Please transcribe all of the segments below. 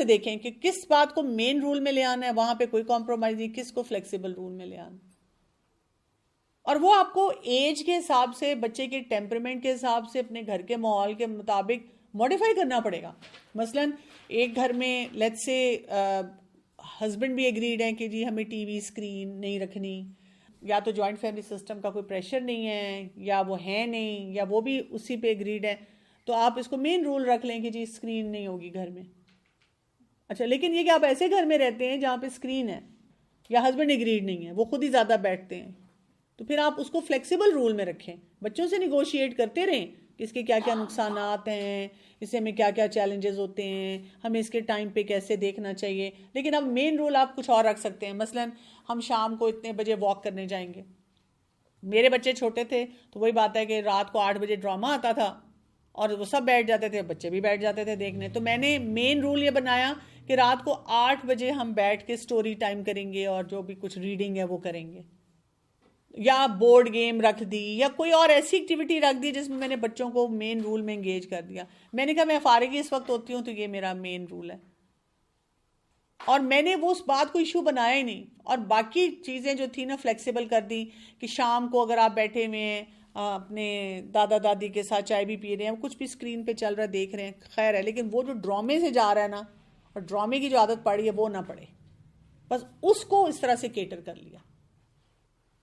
سے دیکھیں کہ کس بات کو مین رول میں لے آنا ہے, وہاں پہ کوئی کمپرومائز نہیں, کس کو فلیکسیبل رول میں لے آنا. اور وہ آپ کو ایج کے حساب سے, بچے کے ٹیمپرمنٹ کے حساب سے, اپنے گھر کے ماحول کے مطابق موڈیفائی کرنا پڑے گا. مثلاً ایک گھر میں لیٹس سے ہسبینڈ بھی ایگریڈ ہیں کہ جی ہمیں ٹی وی اسکرین نہیں رکھنی, یا تو جوائنٹ فیملی سسٹم کا کوئی پریشر نہیں ہے, یا وہ ہے نہیں, یا وہ بھی اسی پہ ایگریڈ ہے, تو آپ اس کو مین رول رکھ لیں کہ جی اسکرین نہیں ہوگی گھر میں. اچھا, لیکن یہ کہ آپ ایسے گھر میں رہتے ہیں جہاں پہ اسکرین ہے, یا ہسبینڈ ایگریڈ نہیں ہے, وہ خود ہی زیادہ بیٹھتے ہیں, تو پھر آپ اس کو فلیکسیبل رول میں رکھیں, بچوں سے نیگوشیٹ کرتے رہیں کہ اس کے کیا کیا نقصانات ہیں, اس سے ہمیں کیا کیا چیلنجز ہوتے ہیں, ہمیں اس کے ٹائم پہ کیسے دیکھنا چاہیے. لیکن اب مین رول آپ کچھ اور رکھ سکتے ہیں. مثلاً ہم شام کو اتنے بجے واک کرنے جائیں گے. میرے بچے چھوٹے تھے تو وہی بات ہے کہ رات کو 8 بجے ڈرامہ آتا تھا اور وہ سب بیٹھ جاتے تھے, بچے بھی بیٹھ جاتے تھے دیکھنے. تو میں نے مین رول یہ بنایا کہ رات کو 8 بجے ہم بیٹھ کے سٹوری ٹائم کریں گے, اور جو بھی کچھ ریڈنگ ہے وہ کریں گے, یا بورڈ گیم رکھ دی, یا کوئی اور ایسی ایکٹیویٹی رکھ دی جس میں میں نے بچوں کو مین رول میں انگیج کر دیا. میں نے کہا میں فارغ اس وقت ہوتی ہوں تو یہ میرا مین رول ہے, اور میں نے وہ اس بات کو ایشو بنایا ہی نہیں. اور باقی چیزیں جو تھی نا فلیکسیبل کر دی, کہ شام کو اگر آپ بیٹھے ہوئے ہیں اپنے دادا دادی کے ساتھ چائے بھی پی رہے ہیں, کچھ بھی اسکرین پہ چل رہا ہے دیکھ رہے ہیں, خیر ہے, لیکن وہ جو ڈرامے سے جا رہا ہے نا, اور ڈرامے کی جو عادت پڑی ہے وہ نہ پڑے, بس اس کو اس طرح سے کیٹر کر لیا.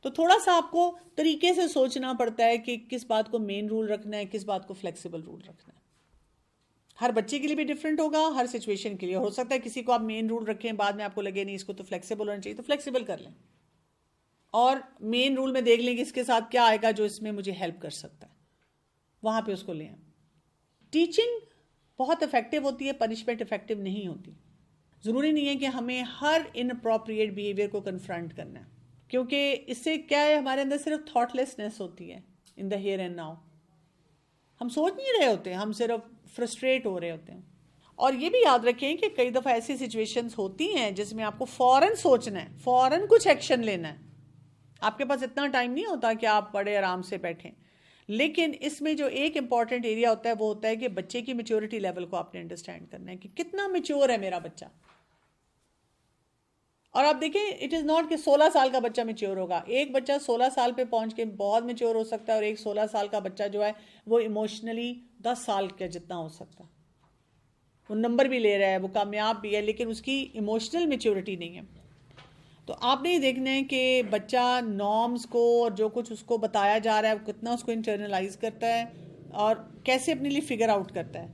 تو تھوڑا سا آپ کو طریقے سے سوچنا پڑتا ہے کہ کس بات کو مین رول رکھنا ہے, کس بات کو فلیکسیبل رول رکھنا ہے. ہر بچے کے لیے بھی ڈفرینٹ ہوگا, ہر سچویشن کے لیے. ہو سکتا ہے کسی کو آپ مین رول رکھیں, بعد میں آپ کو لگے نہیں اس کو تو فلیکسیبل ہونا چاہیے, تو فلیکسیبل کر لیں, اور مین رول میں دیکھ لیں کہ اس کے ساتھ کیا آئے گا جو اس میں مجھے ہیلپ کر سکتا ہے, وہاں پہ اس کو لیں. ٹیچنگ بہت افیکٹو ہوتی ہے, پنشمنٹ افیکٹو نہیں ہوتی. ضروری نہیں ہے کہ ہمیں ہر ان اپروپریٹ بیہیویئر کو کنفرنٹ کرنا ہے, کیونکہ اس سے کیا ہے, ہمارے اندر صرف تھاٹ لیسنس ہوتی ہے ان دا ہیئر اینڈ ناؤ. ہم سوچ نہیں رہے ہوتے, ہم صرف فرسٹریٹ ہو رہے ہوتے ہیں. اور یہ بھی یاد رکھیں کہ کئی دفعہ ایسی سچویشنز ہوتی ہیں جس میں آپ کو فوراً سوچنا ہے, فوراً کچھ ایکشن لینا ہے. آپ کے پاس اتنا ٹائم نہیں ہوتا کہ آپ بڑے آرام سے بیٹھیں. لیکن اس میں جو ایک امپورٹنٹ ایریا ہوتا ہے وہ ہوتا ہے کہ بچے کی میچورٹی لیول کو آپ نے انڈرسٹینڈ کرنا ہے کہ کتنا میچور ہے میرا بچہ. اور آپ دیکھیں اٹ از ناٹ کہ 16 سال کا بچہ میچور ہوگا. ایک بچہ 16 سال پہ پہنچ کے بہت میچور ہو سکتا ہے, اور ایک 16 سال کا بچہ جو ہے وہ ایموشنلی 10 سال کا جتنا ہو سکتا ہے. وہ نمبر بھی لے رہا ہے, وہ کامیاب بھی ہے, لیکن اس کی ایموشنل میچورٹی نہیں ہے. تو آپ نے یہ دیکھنا ہے کہ بچہ نارمز کو اور جو کچھ اس کو بتایا جا رہا ہے وہ کتنا اس کو انٹرنلائز کرتا ہے, اور کیسے اپنے لیے فگر آؤٹ کرتا ہے,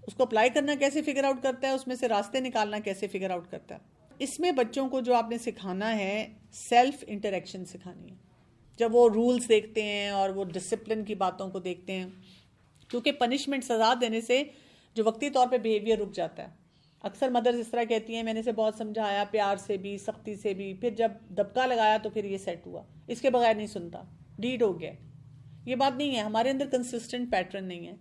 اس کو اپلائی کرنا کیسے فگر آؤٹ کرتا ہے, اس میں سے راستے نکالنا کیسے فگر آؤٹ کرتا ہے. اس میں بچوں کو جو آپ نے سکھانا ہے سیلف انٹریکشن سکھانی ہے. جب وہ رولز دیکھتے ہیں اور وہ ڈسپلن کی باتوں کو دیکھتے ہیں, کیونکہ پنشمنٹ سزا دینے سے جو وقتی طور پہ بیہیویئر رک جاتا ہے. اکثر مدرز اس طرح کہتی ہیں میں نے اسے بہت سمجھایا, پیار سے بھی سختی سے بھی, پھر جب دبکا لگایا تو پھر یہ سیٹ ہوا, اس کے بغیر نہیں سنتا, ڈیڈ ہو گیا. یہ بات نہیں ہے, ہمارے اندر کنسسٹنٹ پیٹرن نہیں ہے.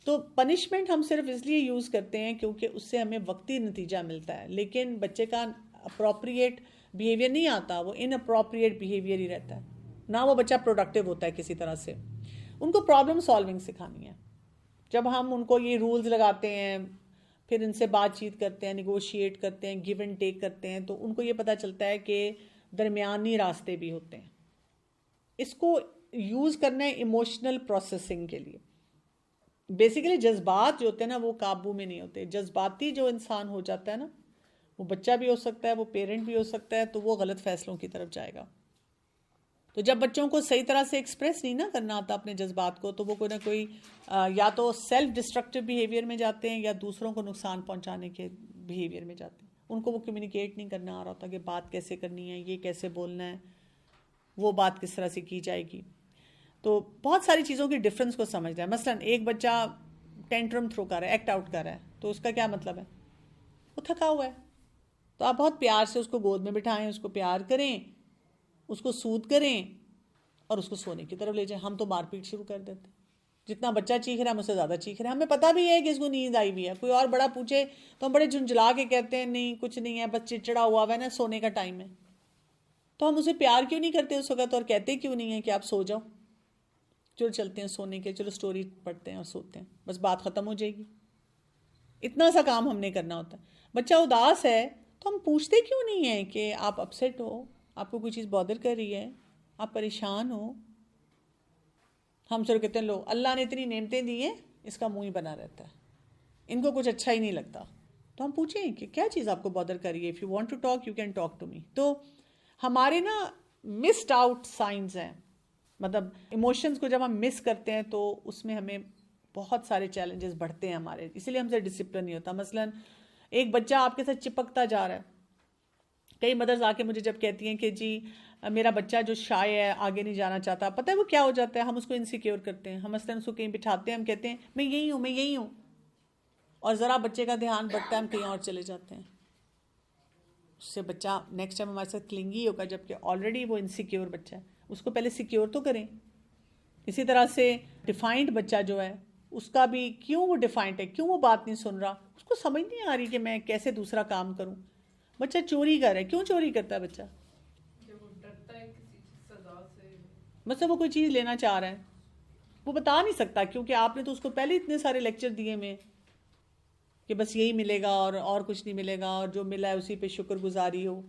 تو پنشمنٹ ہم صرف اس لیے یوز کرتے ہیں کیونکہ اس سے ہمیں وقتی نتیجہ ملتا ہے, لیکن بچے کا اپروپریٹ بیہیویئر نہیں آتا, وہ ان اپروپریٹ بیہیویئر ہی رہتا ہے, نہ وہ بچہ پروڈکٹیو ہوتا ہے کسی طرح سے. ان کو پرابلم سالونگ سکھانی ہے. جب ہم ان کو یہ رولز لگاتے ہیں, پھر ان سے بات چیت کرتے ہیں, نیگوشیٹ کرتے ہیں, گیو اینڈ ٹیک کرتے ہیں, تو ان کو یہ پتہ چلتا ہے کہ درمیانی راستے بھی ہوتے ہیں. اس کو یوز کرنا ہے ایموشنل پروسیسنگ کے لیے. بیسیکلی جذبات جو ہوتے ہیں نا وہ قابو میں نہیں ہوتے. جذباتی جو انسان ہو جاتا ہے نا, وہ بچہ بھی ہو سکتا ہے, وہ پیرنٹ بھی ہو سکتا ہے, تو وہ غلط فیصلوں کی طرف جائے گا. تو جب بچوں کو صحیح طرح سے ایکسپریس نہیں نہ کرنا آتا اپنے جذبات کو, تو وہ کوئی نہ کوئی یا تو سیلف ڈسٹرکٹیو بیہیویئر میں جاتے ہیں, یا دوسروں کو نقصان پہنچانے کے بیہیویئر میں جاتے ہیں. ان کو وہ کمیونیکیٹ نہیں کرنا آ رہا ہوتا کہ بات کیسے کرنی ہے, یہ کیسے بولنا ہے, وہ بات کس طرح سے کی جائے گی. تو بہت ساری چیزوں کی ڈفرنس کو سمجھنا ہے. مثلا ایک بچہ ٹینٹرم تھرو کر رہا ہے, ایکٹ آؤٹ کر رہا ہے, تو اس کا کیا مطلب ہے, وہ تھکا ہوا ہے. تو آپ بہت پیار سے اس کو گود میں بٹھائیں, اس کو پیار کریں, اس کو سوت کریں, اور اس کو سونے کی طرف لے جائیں. ہم تو مار پیٹ شروع کر دیتے ہیں. جتنا بچہ چیخ رہا ہے ہم اس سے زیادہ چیخ رہے ہیں. ہمیں پتہ بھی ہے کہ اس کو نیند آئی ہوئی ہے. کوئی اور بڑا پوچھے تو ہم بڑے جھنجھلا کے کہتے ہیں نہیں کچھ نہیں ہے, بس چڑچڑا ہوا ہے نا, سونے کا ٹائم ہے. تو ہم اسے پیار کیوں نہیں کرتے اس وقت, اور کہتے کیوں نہیں ہیں کہ آپ سو جاؤ, چلو چلتے ہیں سونے کے, چلو سٹوری پڑھتے ہیں اور سوتے ہیں, بس بات ختم ہو جائے گی. اتنا سا کام ہم نے کرنا ہوتا ہے. بچہ اداس ہے تو ہم پوچھتے کیوں نہیں ہیں کہ آپ اپسیٹ ہو, آپ کو کوئی چیز بادر کر رہی ہے, آپ پریشان ہو. ہم صرف کہتے ہیں لو اللہ نے اتنی نعمتیں دی ہیں, اس کا منہ ہی بنا رہتا ہے, ان کو کچھ اچھا ہی نہیں لگتا. تو ہم پوچھیں کہ کیا چیز آپ کو بادر کر رہی ہے. If you want to talk you can talk to me. تو ہمارے نا مسڈ آؤٹ سائنز ہیں, مطلب ایموشنز کو جب ہم مس کرتے ہیں تو اس میں ہمیں بہت سارے چیلنجز بڑھتے ہیں ہمارے, اسی لیے ہم سے ڈسپلن نہیں ہوتا. مثلاً ایک بچہ آپ کے ساتھ چپکتا جا رہا ہے. کئی مدرز آ کے مجھے جب کہتی ہیں کہ جی میرا بچہ جو شائع ہے آگے نہیں جانا چاہتا, پتہ ہے وہ کیا ہو جاتا ہے, ہم اس کو انسیکیور کرتے ہیں. ہم مثلاً اس کو کہیں بٹھاتے ہیں, ہم کہتے ہیں میں یہی ہوں, میں یہی ہوں, اور ذرا بچے کا دھیان بڑھتا ہے, ہم کہیں اور چلے جاتے ہیں. اس سے بچہ نیکسٹ ٹائم ہمارے ساتھ کلنگی ہوگا, جبکہ آلریڈی وہ انسیکیور بچہ ہے. اس کو پہلے سیکیور تو کریں. اسی طرح سے ڈیفائنڈ بچہ جو ہے اس کا بھی کیوں وہ ڈیفائنڈ ہے, کیوں وہ بات نہیں سن رہا, اس کو سمجھ نہیں آ رہی کہ میں کیسے دوسرا کام کروں. بچہ چوری کر رہا ہے, کیوں چوری کرتا ہے بچہ؟ مطلب وہ کوئی چیز لینا چاہ رہا ہے, وہ بتا نہیں سکتا کیونکہ آپ نے تو اس کو پہلے اتنے سارے لیکچر دیے میں کہ بس یہی ملے گا اور کچھ نہیں ملے گا, اور جو ملا ہے اسی پہ شکر گزاری ہو.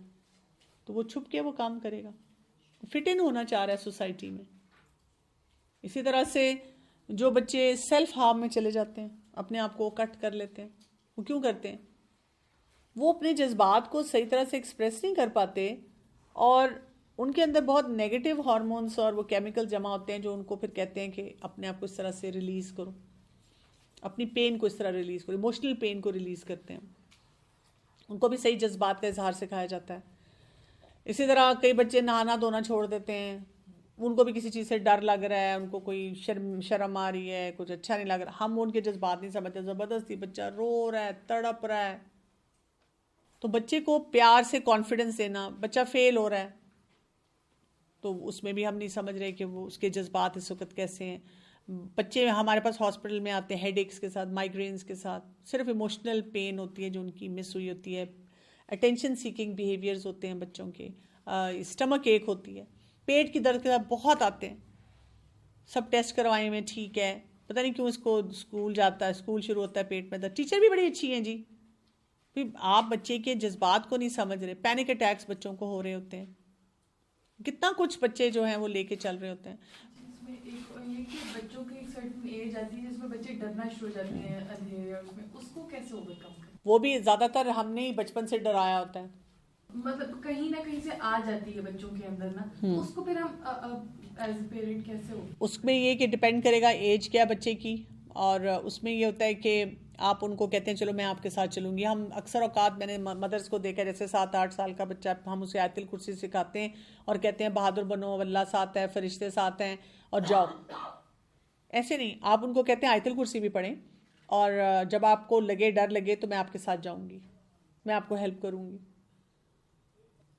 تو وہ چھپ کے وہ کام کرے گا, فٹ ان ہونا چاہ رہا ہے سوسائٹی میں. اسی طرح سے جو بچے سیلف ہارم میں چلے جاتے ہیں, اپنے آپ کو کٹ کر لیتے ہیں, وہ کیوں کرتے ہیں؟ وہ اپنے جذبات کو صحیح طرح سے ایکسپریس نہیں کر پاتے, اور ان کے اندر بہت نیگیٹو ہارمونز اور وہ کیمیکل جمع ہوتے ہیں جو ان کو پھر کہتے ہیں کہ اپنے آپ کو اس طرح سے ریلیز کرو, اپنی پین کو اس طرح ریلیز کرو, ایموشنل پین کو ریلیز کرتے ہیں. ان کو بھی صحیح جذبات کا اظہار سکھایا جاتا ہے. اسی طرح کئی بچے نہانا دھونا چھوڑ دیتے ہیں, ان کو بھی کسی چیز سے ڈر لگ رہا ہے, ان کو کوئی شرم آ رہی ہے, کچھ اچھا نہیں لگ رہا. ہم ان کے جذبات نہیں سمجھتے, زبردستی بچہ رو رہا ہے, تڑپ رہا ہے. تو بچے کو پیار سے کانفیڈنس دینا, بچہ فیل ہو رہا ہے تو اس میں بھی ہم نہیں سمجھ رہے کہ وہ اس کے جذبات اس وقت کیسے ہیں. بچے ہمارے پاس ہاسپٹل میں آتے ہیں ہیڈ ایکس کے ساتھ, مائگرینس کے ساتھ, صرف ایموشنل پین ہوتی ہے جو ان کی مس ہوئی ہوتی ہے. اٹینشن سیکنگ بیہیویئرز ہوتے ہیں بچوں کے, اسٹمک ایک ہوتی ہے, پیٹ کی درد کے ساتھ بہت آتے ہیں. سب ٹیسٹ کروائے میں ٹھیک ہے, پتہ نہیں کیوں اس کو اسکول جاتا ہے, اسکول شروع ہوتا ہے پیٹ میں درد. ٹیچر بھی بڑی اچھی ہیں جی, آپ بچے کے جذبات کو نہیں سمجھ رہے. پینک اٹیکس بچوں کو ہو رہے ہوتے ہیں, کتنا کچھ بچے جو ہیں وہ لے کے چل رہے ہوتے ہیں. بچوں کی ایک سرٹن ایج آتی ہے جس میں بچے ڈرنا شروع ہو جاتے ہیں اندھیرے, اس کو کیسے اوور کم کریں؟ وہ بھی زیادہ تر ہم نے ہی بچپن سے ڈرایا ہوتا ہے, مطلب کہیں نہ کہیں سے آ جاتی ہے بچوں کے اندر نا, اس کو پھر ہم ایز اے پیرنٹ کیسے ہو؟ اس میں یہ کہ ڈپینڈ کرے گا ایج کیا بچے کی, اور اس میں یہ ہوتا ہے کہ آپ ان کو کہتے ہیں چلو میں آپ کے ساتھ چلوں گی. ہم اکثر اوقات میں نے مدرس کو دیکھا, جیسے 7-8 سال کا بچہ, ہم اسے آیت الکرسی سکھاتے ہیں اور کہتے ہیں بہادر بنو, اللہ ساتھ ہے, فرشتے ساتھ ہیں, اور جاؤ. ایسے نہیں, آپ ان کو کہتے ہیں آیت الکرسی بھی پڑھیں, اور جب آپ کو لگے ڈر لگے تو میں آپ کے ساتھ جاؤں گی, میں آپ کو ہیلپ کروں گی,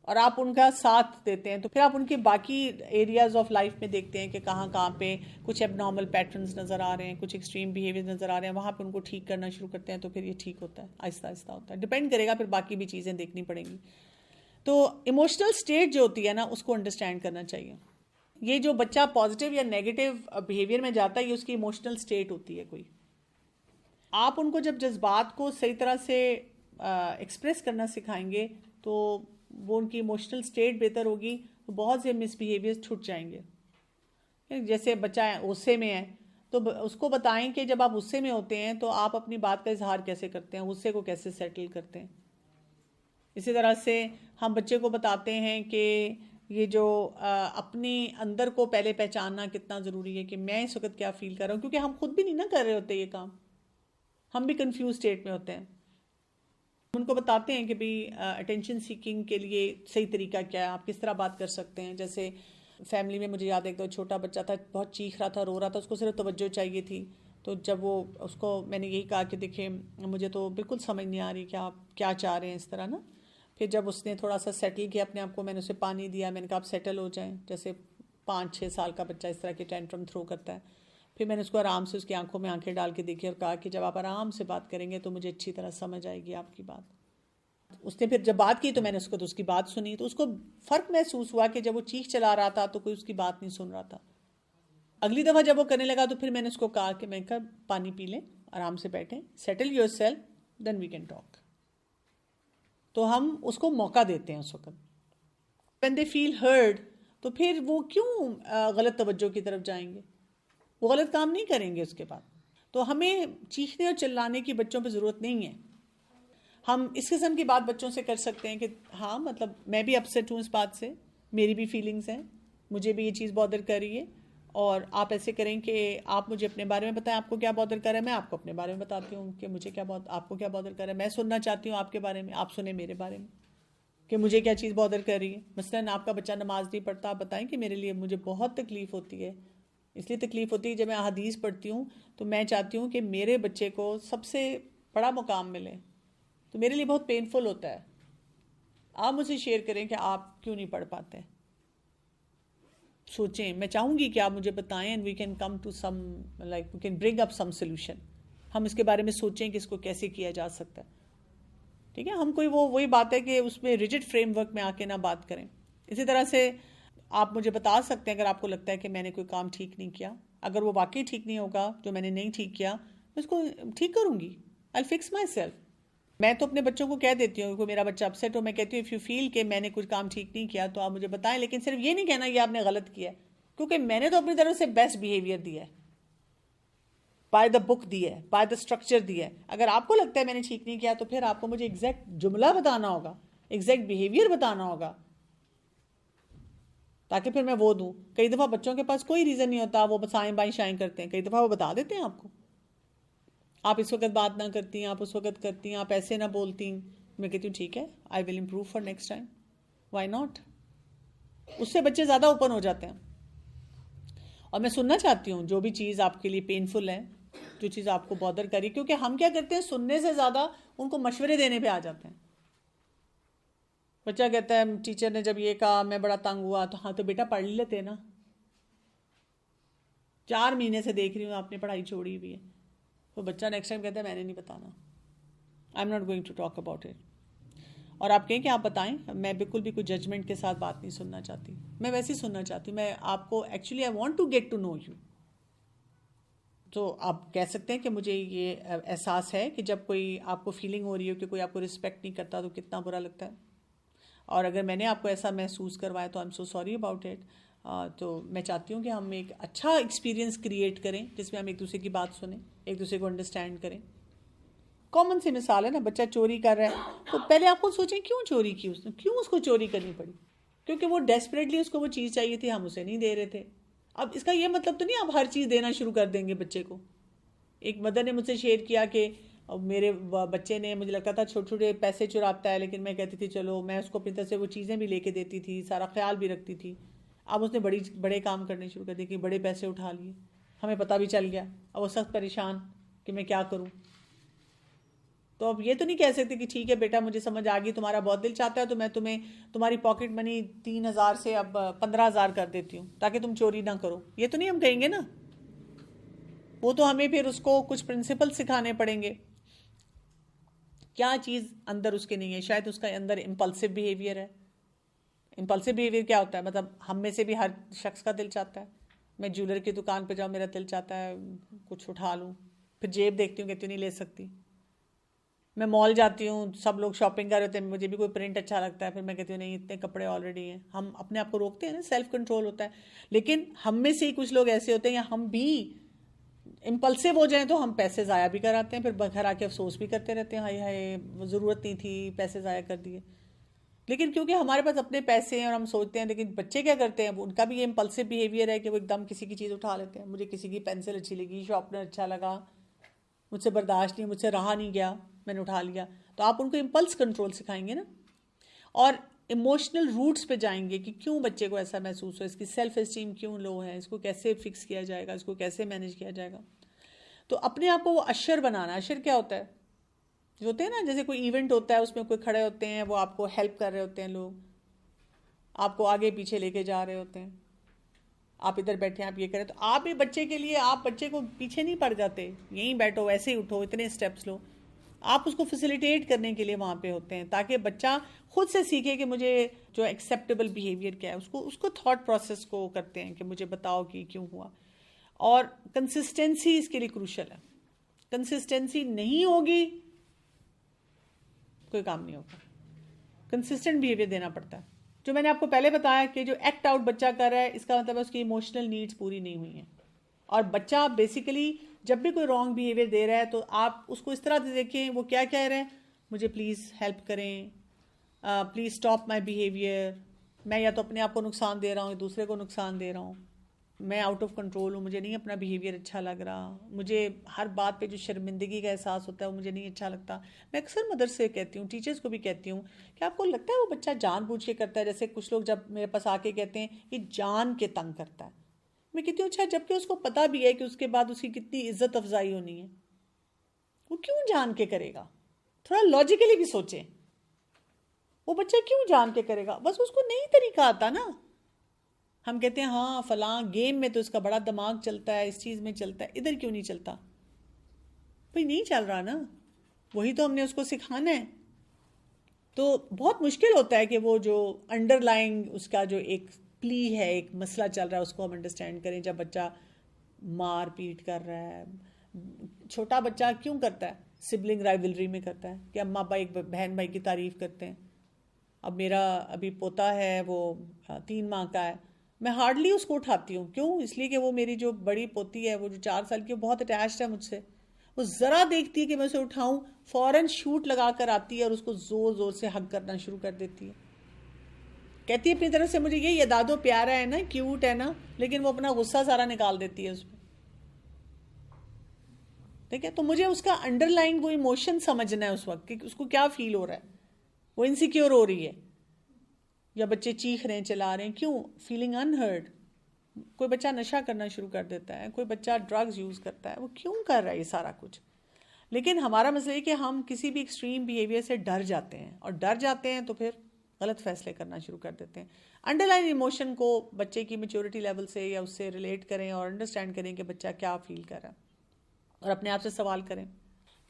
اور آپ ان کا ساتھ دیتے ہیں. تو پھر آپ ان کی باقی ایریاز آف لائف میں دیکھتے ہیں کہ کہاں کہاں پہ کچھ اب نارمل پیٹرنز نظر آ رہے ہیں, کچھ ایکسٹریم بیہیویئر نظر آ رہے ہیں, وہاں پہ ان کو ٹھیک کرنا شروع کرتے ہیں. تو پھر یہ ٹھیک ہوتا ہے, آہستہ آہستہ ہوتا ہے. ڈپینڈ کرے گا, پھر باقی بھی چیزیں دیکھنی پڑیں گی. تو ایموشنل اسٹیٹ جو ہوتی ہے نا, اس کو انڈرسٹینڈ کرنا چاہیے. یہ جو بچہ پازیٹیو یا نیگیٹو بیہیویئر میں جاتا ہے, یہ اس کی ایموشنل اسٹیٹ ہوتی ہے کوئی. آپ ان کو جب جذبات کو صحیح طرح سے ایکسپریس کرنا سکھائیں گے تو وہ ان کی ایموشنل اسٹیٹ بہتر ہوگی, تو بہت سے مس بیہیویئر چھٹ جائیں گے. جیسے بچہ غصے میں ہے تو اس کو بتائیں کہ جب آپ غصے میں ہوتے ہیں تو آپ اپنی بات کا اظہار کیسے کرتے ہیں, غصے کو کیسے سیٹل کرتے ہیں. اسی طرح سے ہم بچے کو بتاتے ہیں کہ یہ جو اپنے اندر کو پہلے پہچاننا کتنا ضروری ہے کہ میں اس وقت کیا فیل کر رہا ہوں, کیونکہ ہم خود بھی نہیں نا کر رہے ہوتے یہ کام, ہم بھی کنفیوز اسٹیٹ میں ہوتے ہیں. ان کو بتاتے ہیں کہ بھی اٹینشن سیکنگ کے لیے صحیح طریقہ کیا ہے, آپ کس طرح بات کر سکتے ہیں. جیسے فیملی میں مجھے یاد ہے, ایک تو چھوٹا بچہ تھا, بہت چیخ رہا تھا, رو رہا تھا, اس کو صرف توجہ چاہیے تھی. تو جب وہ اس کو میں نے یہی کہا کہ دیکھیں مجھے تو بالکل سمجھ نہیں آ رہی کہ آپ کیا چاہ رہے ہیں اس طرح نا. پھر جب اس نے تھوڑا سا سیٹل کیا اپنے آپ کو, میں نے اسے پانی دیا, میں نے کہا آپ سیٹل ہو جائیں. جیسے 5-6 سال کا بچہ اس طرح کے ٹینٹرم تھرو کرتا ہے. پھر میں نے اس کو آرام سے اس کی آنکھوں میں آنکھیں ڈال کے دیکھی اور کہا کہ جب آپ آرام سے بات کریں گے تو مجھے اچھی طرح سمجھ آئے گی آپ کی بات. اس نے پھر جب بات کی تو میں نے اس کو تو اس کی بات سنی, تو اس کو فرق محسوس ہوا کہ جب وہ چیخ چلا رہا تھا تو کوئی اس کی بات نہیں سن رہا تھا. اگلی دفعہ جب وہ کرنے لگا تو پھر میں نے اس کو کہا کہ میں کہا پانی پی لیں, آرام سے بیٹھیں, settle your self, then we can talk. تو ہم اس کو موقع دیتے ہیں اس وقت. when they feel heard تو پھر وہ کیوں غلط توجہ کی طرف جائیں گے, وہ غلط کام نہیں کریں گے اس کے بعد. تو ہمیں چیخنے اور چلانے کی بچوں پہ ضرورت نہیں ہے. ہم اس قسم کی بات بچوں سے کر سکتے ہیں کہ ہاں مطلب میں بھی اپسیٹ ہوں اس بات سے, میری بھی فیلنگز ہیں, مجھے بھی یہ چیز بادر کر رہی ہے, اور آپ ایسے کریں کہ آپ مجھے اپنے بارے میں بتائیں آپ کو کیا بادر کر رہا ہے, میں آپ کو اپنے بارے میں بتاتی ہوں کہ مجھے آپ کو کیا بادر کر رہا ہے, میں سننا چاہتی ہوں آپ کے بارے میں, آپ سنیں میرے بارے میں کہ مجھے کیا چیز بادر کر رہی ہے. مثلاً آپ کا بچہ نماز نہیں پڑھتا, آپ بتائیں کہ میرے لیے مجھے بہت تکلیف ہوتی ہے. اس لیے تکلیف ہوتی ہے جب میں احادیث پڑھتی ہوں تو میں چاہتی ہوں کہ میرے بچے کو سب سے بڑا مقام ملے, تو میرے لیے بہت پینفل ہوتا ہے. آپ مجھ سے شیئر کریں کہ آپ کیوں نہیں پڑھ پاتے. سوچیں, میں چاہوں گی کہ آپ مجھے بتائیں and we can come to some like we can bring up some solution. ہم اس کے بارے میں سوچیں کہ اس کو کیسے کیا جا سکتا ہے. ٹھیک ہے, ہم کوئی وہی بات ہے کہ اس میں ریجڈ فریم ورک میں آ کے نہ بات کریں. اسی طرح سے آپ مجھے بتا سکتے ہیں اگر آپ کو لگتا ہے کہ میں نے کوئی کام ٹھیک نہیں کیا, اگر وہ واقعی ٹھیک نہیں ہوگا جو میں نے نہیں ٹھیک کیا, میں اس کو ٹھیک کروں گی. I'll fix myself. میں تو اپنے بچوں کو کہہ دیتی ہوں, کوئی میرا بچہ اپسیٹ ہو میں کہتی ہوں اف یو فیل کہ میں نے کچھ کام ٹھیک نہیں کیا تو آپ مجھے بتائیں, لیکن صرف یہ نہیں کہنا یہ آپ نے غلط کیا ہے, کیونکہ میں نے تو اپنی طرف سے بیسٹ بیہیویئر دیا ہے, بائی دا بک دیا ہے, بائی دا اسٹرکچر دیا ہے. اگر آپ کو لگتا ہے میں نے ٹھیک نہیں کیا تو پھر آپ کو مجھے ایگزیکٹ جملہ بتانا ہوگا, ایگزیکٹ بیہیویئر بتانا ہوگا, تاکہ پھر میں وہ دوں. کئی دفعہ بچوں کے پاس کوئی ریزن نہیں ہوتا, وہ بسائیں بائیں شائیں کرتے ہیں, کئی دفعہ وہ بتا دیتے ہیں آپ کو, آپ اس وقت بات نہ کرتی ہیں, آپ اس وقت کرتی ہیں, آپ ایسے نہ بولتی ہیں. میں کہتی ہوں ٹھیک ہے, I will improve for next time, why not. اس سے بچے زیادہ اوپن ہو جاتے ہیں. اور میں سننا چاہتی ہوں جو بھی چیز آپ کے لیے پینفل ہے, جو چیز آپ کو بادر کری, کیونکہ ہم کیا کرتے ہیں سننے سے زیادہ ان کو مشورے دینے پہ آ جاتے ہیں. بچہ کہتا ہے ٹیچر نے جب یہ کہا میں بڑا تنگ ہوا, تو ہاں تو بیٹا پڑھ لیتے نا, 4 مہینے سے دیکھ رہی ہوں آپ نے پڑھائی چھوڑی ہوئی ہے. وہ بچہ نیکسٹ ٹائم کہتا ہے میں نے نہیں بتانا, I am not going to talk about it. اور آپ کہیں کہ آپ بتائیں, میں بالکل بھی کوئی ججمنٹ کے ساتھ بات نہیں سننا چاہتی, میں ویسے ہی سننا چاہتی ہوں. میں آپ کو actually I want to get to know you. تو آپ کہہ سکتے ہیں کہ مجھے یہ احساس ہے کہ جب کوئی آپ کو فیلنگ ہو رہی ہو کہ کوئی آپ کو رسپیکٹ نہیں کرتا تو کتنا برا لگتا ہے, اور اگر میں نے آپ کو ایسا محسوس کروایا تو I am so sorry about it. تو میں چاہتی ہوں کہ ہم ایک اچھا ایکسپیرینس کریٹ کریں جس میں ہم ایک دوسرے کی بات سنیں, ایک دوسرے کو انڈرسٹینڈ کریں. کامن سی مثال ہے نا, بچہ چوری کر رہا ہے تو پہلے آپ خود سوچیں کیوں چوری کی اس نے, کیوں اس کو چوری کرنی پڑی, کیونکہ وہ ڈیسپریٹلی اس کو وہ چیز چاہیے تھی, ہم اسے نہیں دے رہے تھے. اب اس کا یہ مطلب تو نہیں آپ ہر چیز دینا شروع کر دیں گے بچے کو. ایک مدر نے مجھ سے شیئر کیا کہ میرے بچے نے, مجھے لگتا تھا چھوٹے چھوٹے پیسے چراتا ہے, لیکن میں کہتی تھی چلو, میں اس کو اپنی طرف سے وہ چیزیں بھی لے کے دیتی تھی, سارا خیال بھی رکھتی تھی. اب اس نے بڑے کام کرنے شروع کر دیے کہ بڑے پیسے اٹھا لیے, ہمیں پتہ بھی چل گیا. اب وہ سخت پریشان کہ میں کیا کروں. تو اب یہ تو نہیں کہہ سکتے کہ ٹھیک ہے بیٹا مجھے سمجھ آ گئی, تمہارا بہت دل چاہتا ہے تو میں تمہیں تمہاری پاکٹ منی 3,000 سے اب 15,000 کر دیتی ہوں تاکہ تم چوری نہ کرو. یہ تو نہیں ہم کہیں گے نا. وہ تو ہمیں پھر اس کو کچھ پرنسپل سکھانے پڑیں گے. کیا چیز اندر اس کے نہیں ہے, شاید اس کا اندر امپلسو بیہیویئر ہے. امپلسو بیہیویئر کیا ہوتا ہے, مطلب ہم میں سے بھی ہر شخص کا دل چاہتا ہے, میں جولر کی دکان پہ جاؤں میرا دل چاہتا ہے کچھ اٹھا لوں, پھر جیب دیکھتی ہوں کہ تو نہیں لے سکتی. میں مال جاتی ہوں, سب لوگ شاپنگ کر رہے ہوتے ہیں, مجھے بھی کوئی پرنٹ اچھا لگتا ہے, پھر میں کہتی ہوں نہیں اتنے کپڑے آلریڈی ہیں. ہم اپنے آپ کو روکتے ہیں نا, سیلف کنٹرول ہوتا ہے. لیکن ہم میں سے ہی کچھ لوگ ایسے ہوتے ہیں, یا ہم بھی امپلسو ہو جائیں تو ہم پیسے ضائع بھی کراتے ہیں, پھر گھر آ کے افسوس بھی کرتے رہتے ہیں, ہائے ہائے ضرورت نہیں تھی, پیسے ضائع کر دیے. لیکن کیونکہ ہمارے پاس اپنے پیسے ہیں اور ہم سوچتے ہیں, لیکن بچے کیا کرتے ہیں, ان کا بھی یہ امپلسو بیہیویئر ہے کہ وہ ایک دم کسی کی چیز اٹھا لیتے ہیں. مجھے کسی کی پینسل اچھی لگی, شارپنر اچھا لگا, مجھ سے برداشت نہیں, مجھ سے رہا نہیں گیا, میں نے اٹھا لیا. تو آپ ان کو امپلس کنٹرول سکھائیں گے نا, اور ایموشنل روٹس پہ جائیں گے کہ کیوں بچے کو ایسا محسوس ہو, اس کی سیلف اسٹیم کیوں لو ہے, اس کو کیسے فکس کیا جائے گا, اس کو کیسے مینیج کیا جائے گا. تو اپنے آپ کو وہ اشر بنانا. اشر کیا ہوتا ہے, جو ہوتے ہیں نا, جیسے کوئی ایونٹ ہوتا ہے اس میں کوئی کھڑے ہوتے ہیں, وہ آپ کو ہیلپ کر رہے ہوتے ہیں, لوگ آپ کو آگے پیچھے لے کے جا رہے ہوتے ہیں, آپ ادھر بیٹھے ہیں, آپ یہ کریں, تو آپ بھی بچے کے لیے, آپ بچے کو پیچھے نہیں پڑ جاتے, یہیں بیٹھو, ایسے ہی اٹھو, اتنے اسٹیپس لو. آپ اس کو فیسیلیٹیٹ کرنے کے لیے وہاں پہ ہوتے ہیں, تاکہ بچہ خود سے سیکھے کہ مجھے جو ایکسیپٹیبل بیہیویئر کیا ہے, اس کو تھاٹ پروسیس کو کرتے ہیں کہ مجھے بتاؤ کہ کیوں ہوا. اور کنسسٹنسی اس کے لیے کروشل ہے. کنسسٹنسی نہیں ہوگی کوئی کام نہیں ہوگا. کنسسٹنٹ بیہیویئر دینا پڑتا ہے. جو میں نے آپ کو پہلے بتایا کہ جو ایکٹ آؤٹ بچہ کر رہا ہے اس کا مطلب ہے اس کی ایموشنل نیڈس پوری نہیں ہوئی ہیں. اور بچہ بیسیکلی جب بھی کوئی رانگ بیہیویئر دے رہا ہے تو آپ اس کو اس طرح سے دیکھیں وہ کیا کہہ رہے ہیں, مجھے پلیز ہیلپ کریں, پلیز اسٹاپ مائی بیہیویئر, میں یا تو اپنے آپ کو نقصان دے رہا ہوں یا دوسرے کو نقصان دے رہا ہوں, میں آؤٹ آف کنٹرول ہوں, مجھے نہیں اپنا بیہیویئر اچھا لگ رہا, مجھے ہر بات پہ جو شرمندگی کا احساس ہوتا ہے وہ مجھے نہیں اچھا لگتا. میں اکثر مدرس سے کہتی ہوں, ٹیچرس کو بھی کہتی ہوں کہ آپ کو لگتا ہے وہ بچہ جان بوجھ کے کرتا ہے. جیسے کچھ لوگ جب میرے پاس آ کے کہتے ہیں یہ جان کے تنگ کرتا ہے, میں کہتی ہوں اچھا جب کہ اس کو پتا بھی ہے کہ اس کے بعد اس کی کتنی عزت افزائی ہونی ہے, وہ کیوں جان کے کرے گا؟ تھوڑا لاجیکلی بھی سوچیں, وہ بچہ کیوں جان کے کرے گا؟ بس اس کو نہیں طریقہ آتا نا. ہم کہتے ہیں ہاں فلاں گیم میں تو اس کا بڑا دماغ چلتا ہے, اس چیز میں چلتا ہے, ادھر کیوں نہیں چلتا؟ بھئی نہیں چل رہا نا, وہی تو ہم نے اس کو سکھانا ہے. تو بہت مشکل ہوتا ہے کہ وہ جو انڈر لائنگ اس کا جو ایک پلی ہے, ایک مسئلہ چل رہا ہے, اس کو ہم انڈرسٹینڈ کریں. جب بچہ مار پیٹ کر رہا ہے, چھوٹا بچہ کیوں کرتا ہے؟ سبلنگ رائیولری میں کرتا ہے کہ اماں ابا ایک بہن بھائی کی تعریف کرتے ہیں. اب میرا ابھی پوتا ہے وہ 3 ماہ کا ہے, میں ہارڈلی اس کو اٹھاتی ہوں. کیوں؟ اس لیے کہ وہ میری جو بڑی پوتی ہے وہ جو 4 سال کی, وہ بہت اٹیچڈ ہے مجھ سے. وہ ذرا دیکھتی ہے کہ میں اسے اٹھاؤں فوراً شوٹ لگا کر آتی ہے اور اس کو زور زور سے ہگ کرنا شروع کر دیتی ہے. کہتی ہے اپنی طرف سے مجھے یہ دادو پیارا ہے نا, کیوٹ ہے نا, لیکن وہ اپنا غصہ سارا نکال دیتی ہے اس میں. ٹھیک ہے, تو مجھے اس کا انڈر لائن وہ ایموشن سمجھنا ہے اس وقت کہ اس کو کیا فیل ہو رہا ہے. وہ انسیکیور ہو رہی ہے, یا بچے چیخ رہے ہیں چلا رہے ہیں, کیوں؟ Feeling unheard. کوئی بچہ نشہ کرنا شروع کر دیتا ہے, کوئی بچہ ڈرگز یوز کرتا ہے, وہ کیوں کر رہا ہے یہ سارا کچھ؟ لیکن ہمارا مسئلہ یہ کہ ہم کسی بھی ایکسٹریم بیہیویئر سے ڈر جاتے ہیں, اور ڈر جاتے ہیں تو پھر غلط فیصلے کرنا شروع کر دیتے ہیں. انڈر لائن ایموشن کو بچے کی میچورٹی لیول سے یا اس سے ریلیٹ کریں اور انڈرسٹینڈ کریں کہ بچہ کیا فیل کر رہا ہے, اور اپنے آپ سے سوال کریں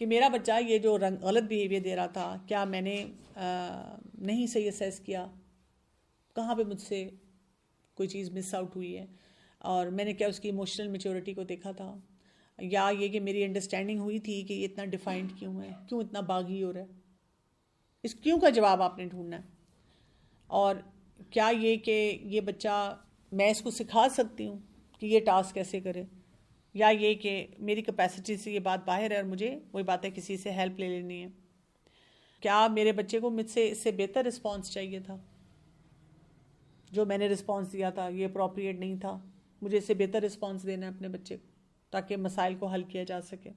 کہ میرا بچہ یہ جو غلط بیہیویئر دے رہا تھا, کیا میں نے نہیں صحیح اسیس کیا, کہاں پہ مجھ سے کوئی چیز مس آؤٹ ہوئی ہے, اور میں نے کیا اس کی ایموشنل میچورٹی کو دیکھا تھا, یا یہ کہ میری انڈرسٹینڈنگ ہوئی تھی کہ یہ اتنا ڈیفائنڈ کیوں ہے, کیوں اتنا باغی ہو رہا ہے. اس کیوں کا جواب آپ نے ڈھونڈنا ہے. اور کیا یہ کہ یہ بچہ میں اس کو سکھا سکتی ہوں کہ یہ ٹاسک کیسے کرے, یا یہ کہ میری کیپیسٹی سے یہ بات باہر ہے اور مجھے وہی بات ہے کسی سے ہیلپ لے لینی ہے. کیا میرے بچے کو مجھ سے اس سے بہتر رسپانس چاہیے تھا, جو میں نے رسپانس دیا تھا یہ اپروپریٹ نہیں تھا, مجھے اس سے بہتر رسپانس دینا ہے اپنے بچے کو تاکہ مسائل کو حل کیا جا سکے.